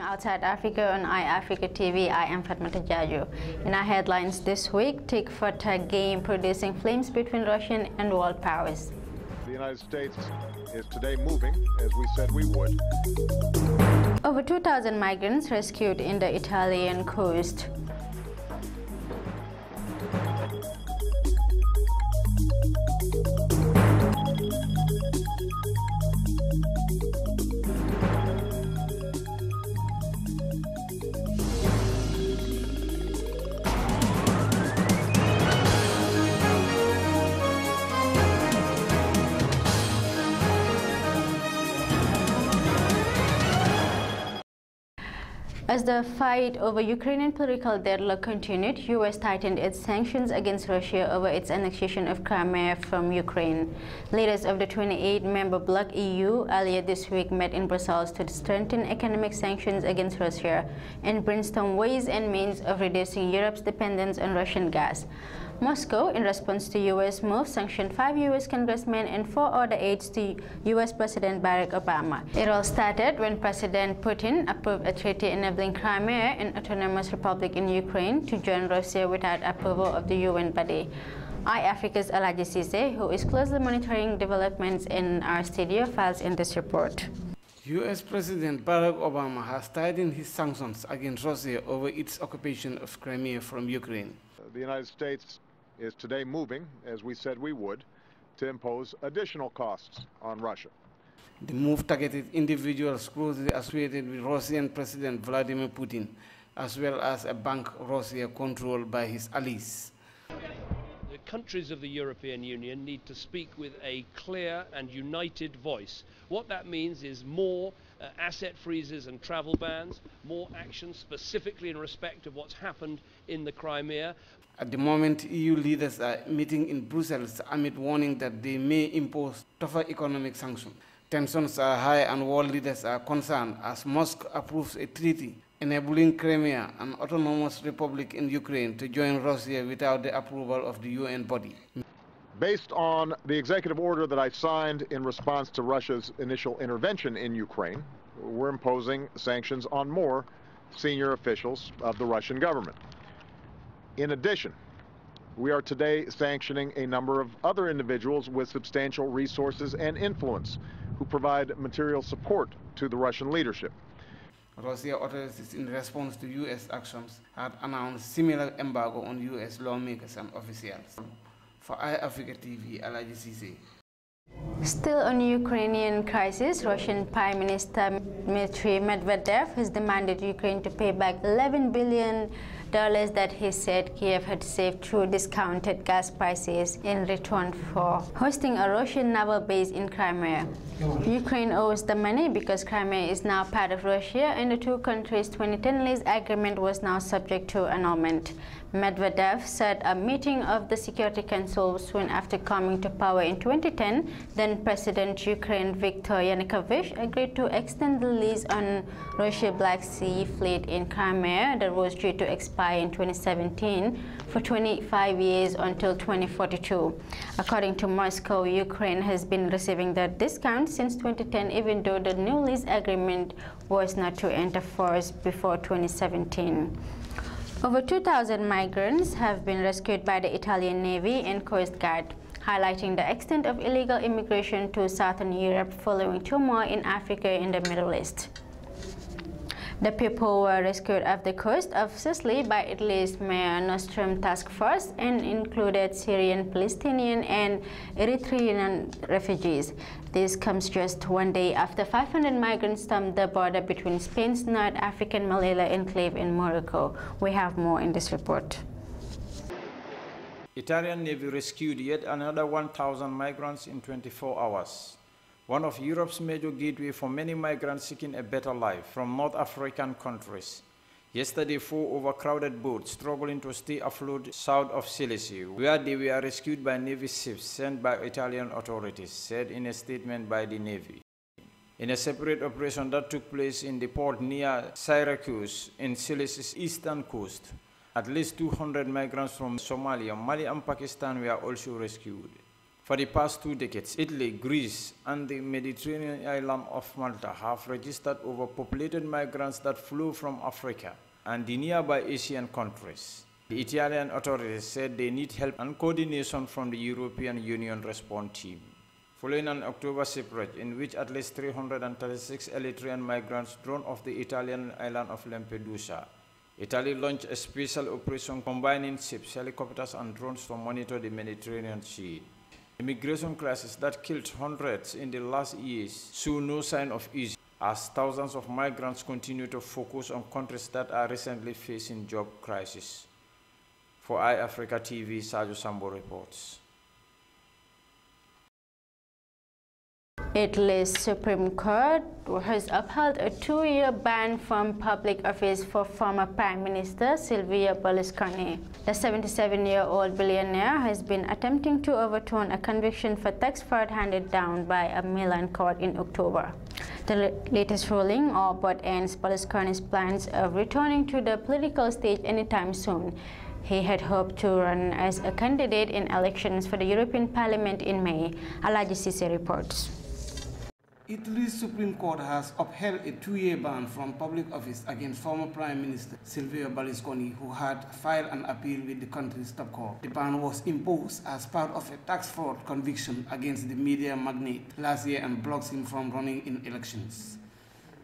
Outside Africa on EYEAFRICA TV, I am Fatoumatta Jarju. In our headlines this week, tit-for-tat game producing flames between Russian and world powers. The United States is today moving, as we said we would. Over 2,000 migrants rescued in the Italian coast. As the fight over Ukrainian political deadlock continued, U.S. tightened its sanctions against Russia over its annexation of Crimea from Ukraine. Leaders of the 28-member bloc EU earlier this week met in Brussels to strengthen economic sanctions against Russia and brainstorm ways and means of reducing Europe's dependence on Russian gas. Moscow, in response to U.S. move, sanctioned 5 U.S. congressmen and 4 other aides to U.S. President Barack Obama. It all started when President Putin approved a treaty enabling Crimea, an autonomous republic in Ukraine, to join Russia without approval of the UN body. EYEAFRICA's Alaji Sise, who is closely monitoring developments in our studio, files in this report. U.S. President Barack Obama has tightened his sanctions against Russia over its occupation of Crimea from Ukraine. The United States is today moving, as we said we would, to impose additional costs on Russia. The move targeted individuals closely associated with Russian President Vladimir Putin, as well as a bank Russia controlled by his allies. The countries of the European Union need to speak with a clear and united voice. What that means is more asset freezes and travel bans, more action specifically in respect of what's happened in the Crimea. At the moment, EU leaders are meeting in Brussels amid warning that they may impose tougher economic sanctions. Tensions are high and world leaders are concerned as Moscow approves a treaty enabling Crimea, an autonomous republic in Ukraine, to join Russia without the approval of the UN body. Based on the executive order that I signed in response to Russia's initial intervention in Ukraine, we're imposing sanctions on more senior officials of the Russian government. In addition, we are today sanctioning a number of other individuals with substantial resources and influence who provide material support to the Russian leadership. Russia authorities, in response to U.S. actions, had announced similar embargo on U.S. lawmakers and officials. For EYEAFRICA TV, Alaji Sise. Still on Ukrainian crisis, Russian Prime Minister Dmitry Medvedev has demanded Ukraine to pay back $11 billion that he said Kiev had saved through discounted gas prices in return for hosting a Russian naval base in Crimea. Ukraine owes the money because Crimea is now part of Russia and the two countries' 2010 lease agreement was now subject to annulment. Medvedev said a meeting of the Security Council soon after coming to power in 2010, then President Ukraine Viktor Yanukovych agreed to extend the lease on Russia's Black Sea Fleet in Crimea that was due to expire in 2017 for 25 years until 2042. According to Moscow, Ukraine has been receiving the discount since 2010, even though the new lease agreement was not to enter force before 2017. Over 2,000 migrants have been rescued by the Italian Navy and Coast Guard, highlighting the extent of illegal immigration to Southern Europe following turmoil in Africa and the Middle East. The people were rescued off the coast of Sicily by Italy's Mare Nostrum task force and included Syrian, Palestinian, and Eritrean refugees. This comes just one day after 500 migrants stormed the border between Spain's North African Melilla enclave and Morocco. We have more in this report. Italian Navy rescued yet another 1,000 migrants in 24 hours. One of Europe's major gateways for many migrants seeking a better life from North African countries. Yesterday, 4 overcrowded boats struggling to stay afloat south of Sicily, where they were rescued by Navy ships sent by Italian authorities, said in a statement by the Navy. In a separate operation that took place in the port near Syracuse in Sicilia's eastern coast, at least 200 migrants from Somalia, Mali and Pakistan were also rescued. For the past 2 decades, Italy, Greece, and the Mediterranean island of Malta have registered overpopulated migrants that flew from Africa and the nearby Asian countries. The Italian authorities said they need help and coordination from the European Union response team. Following an October shipwreck in which at least 336 Eritrean migrants drowned off the Italian island of Lampedusa, Italy launched a special operation combining ships, helicopters, and drones to monitor the Mediterranean Sea. The migration crisis that killed hundreds in the last years show no sign of easing, as thousands of migrants continue to focus on countries that are recently facing job crisis. For EYEAFRICA TV, Sajo Sambo reports. Italy's Supreme Court has upheld a 2-year ban from public office for former Prime Minister Silvio Berlusconi. The 77-year-old billionaire has been attempting to overturn a conviction for tax fraud handed down by a Milan court in October. The latest ruling but ends Berlusconi's plans of returning to the political stage anytime soon. He had hoped to run as a candidate in elections for the European Parliament in May. Alaji Sise reports. Italy's Supreme Court has upheld a 2-year ban from public office against former Prime Minister Silvio Berlusconi, who had filed an appeal with the country's top court. The ban was imposed as part of a tax fraud conviction against the media magnate last year and blocks him from running in elections.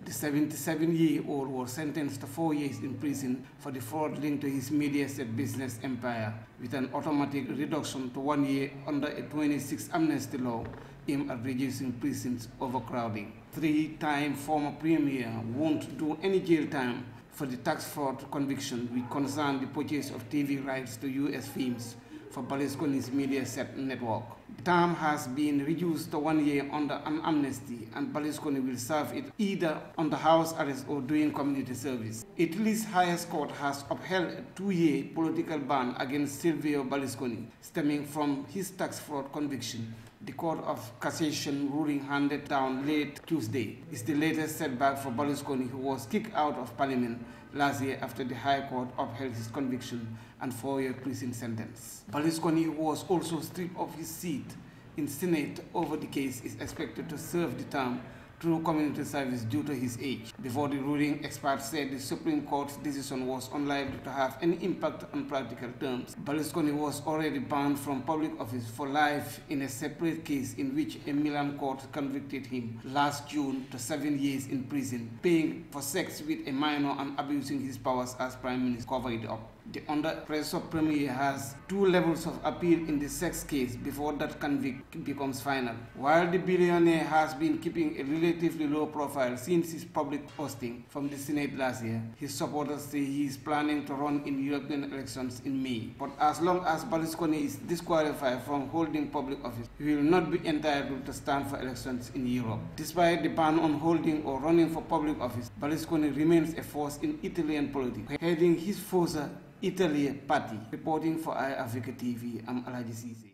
The 77-year-old was sentenced to 4 years in prison for the fraud linked to his Mediaset business empire, with an automatic reduction to 1 year under a 26 amnesty law aimed at reducing prisons overcrowding. 3-time former premier won't do any jail time for the tax fraud conviction, which concerned the purchase of TV rights to U.S. films for Berlusconi's Mediaset network. The term has been reduced to 1 year under an amnesty, and Berlusconi will serve it either under house arrest or doing community service. Italy's highest court has upheld a 2-year political ban against Silvio Berlusconi, stemming from his tax fraud conviction. The Court of Cassation ruling handed down late Tuesday is the latest setback for Berlusconi, who was kicked out of Parliament last year after the High Court upheld his conviction and 4-year prison sentence. Berlusconi, who was also stripped of his seat in Senate over the case, is expected to serve the term through community service due to his age. Before the ruling, experts said the Supreme Court's decision was unlikely to have any impact on practical terms. Berlusconi was already banned from public office for life in a separate case in which a Milan court convicted him last June to 7 years in prison, paying for sex with a minor and abusing his powers as Prime Minister covered up. The under-pressure premier has 2 levels of appeal in the sex case before that convict becomes final. While the billionaire has been keeping a relatively low profile since his public ousting from the Senate last year, his supporters say he is planning to run in European elections in May. But as long as Berlusconi is disqualified from holding public office, he will not be entitled to stand for elections in Europe. Despite the ban on holding or running for public office, Berlusconi remains a force in Italian politics, heading his Forza Italia party. Reporting for EYEAFRICA TV, I'm Alaji Sise.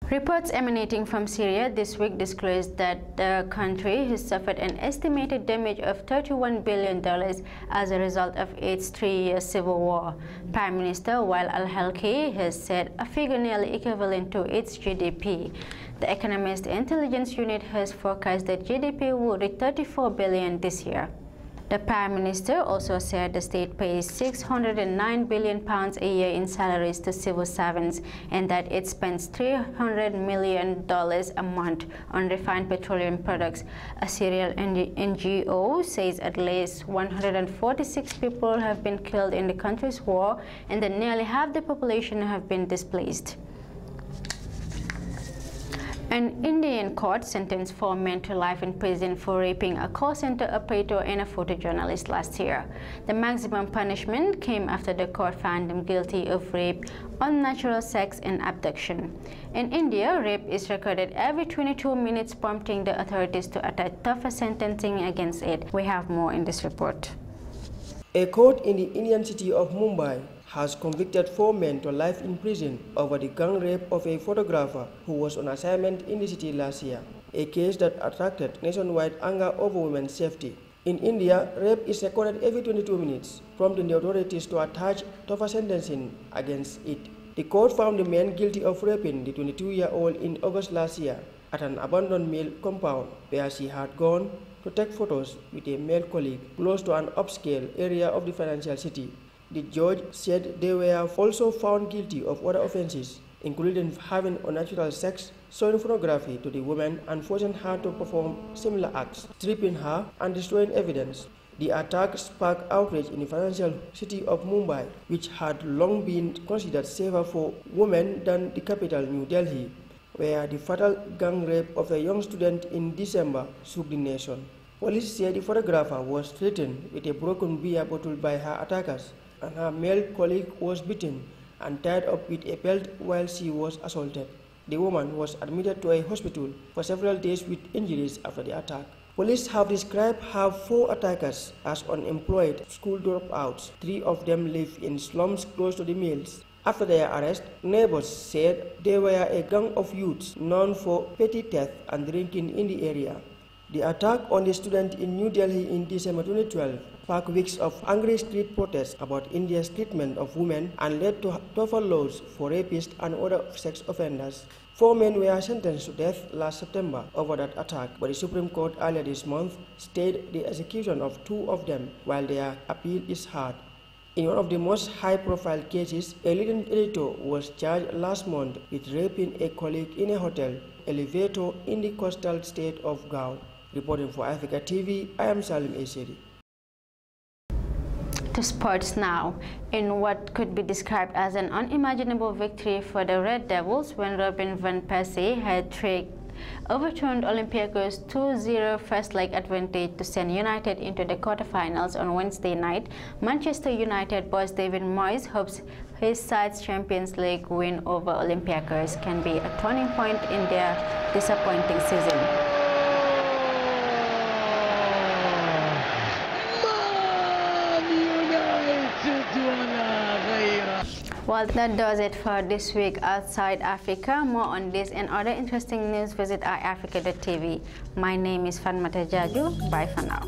Reports emanating from Syria this week disclosed that the country has suffered an estimated damage of $31 billion as a result of its 3-year civil war. Prime Minister Wael al-Halki has said a figure nearly equivalent to its GDP. The Economist Intelligence Unit has forecast that GDP will reach $34 billion this year. The Prime Minister also said the state pays £609 billion a year in salaries to civil servants and that it spends $300 million a month on refined petroleum products. A Syrian NGO says at least 146 people have been killed in the country's war and that nearly half the population have been displaced. An Indian court sentenced 4 men to life in prison for raping a call center operator and a photojournalist last year. The maximum punishment came after the court found them guilty of rape, unnatural sex, and abduction. In India, rape is recorded every 22 minutes, prompting the authorities to attach tougher sentencing against it. We have more in this report. A court in the Indian city of Mumbai has convicted 4 men to life in prison over the gang rape of a photographer who was on assignment in the city last year, a case that attracted nationwide anger over women's safety. In India, rape is recorded every 22 minutes, prompting the authorities to attach tougher sentencing against it. The court found the man guilty of raping the 22-year-old in August last year at an abandoned mill compound where she had gone to take photos with a male colleague close to an upscale area of the financial city. The judge said they were also found guilty of other offenses, including having unnatural sex, showing pornography to the woman and forcing her to perform similar acts, stripping her and destroying evidence. The attack sparked outrage in the financial city of Mumbai, which had long been considered safer for women than the capital, New Delhi, where the fatal gang rape of a young student in December shook the nation. Police say the photographer was threatened with a broken beer bottle by her attackers, and her male colleague was beaten and tied up with a belt while she was assaulted. The woman was admitted to a hospital for several days with injuries after the attack. Police have described her 4 attackers as unemployed school dropouts. 3 of them live in slums close to the mills. After their arrest, neighbors said they were a gang of youths known for petty theft and drinking in the area. The attack on the student in New Delhi in December 2012 sparked weeks of angry street protests about India's treatment of women and led to tougher laws for rapists and other sex offenders. 4 men were sentenced to death last September over that attack, but the Supreme Court earlier this month stayed the execution of 2 of them while their appeal is heard. In one of the most high-profile cases, a leading editor was charged last month with raping a colleague in a hotel elevator in the coastal state of Goa. Reporting for Africa TV, I am Salim Eseri. To sports now. In what could be described as an unimaginable victory for the Red Devils when Robin van Persie had overturned Olympiacos' 2-0 first-leg advantage to send United into the quarterfinals on Wednesday night, Manchester United boss David Moyes hopes his side's Champions League win over Olympiacos can be a turning point in their disappointing season. Well, that does it for this week outside Africa. More on this and other interesting news, visit EYEAFRICA.tv. My name is Fatoumatta Jarju. Bye for now.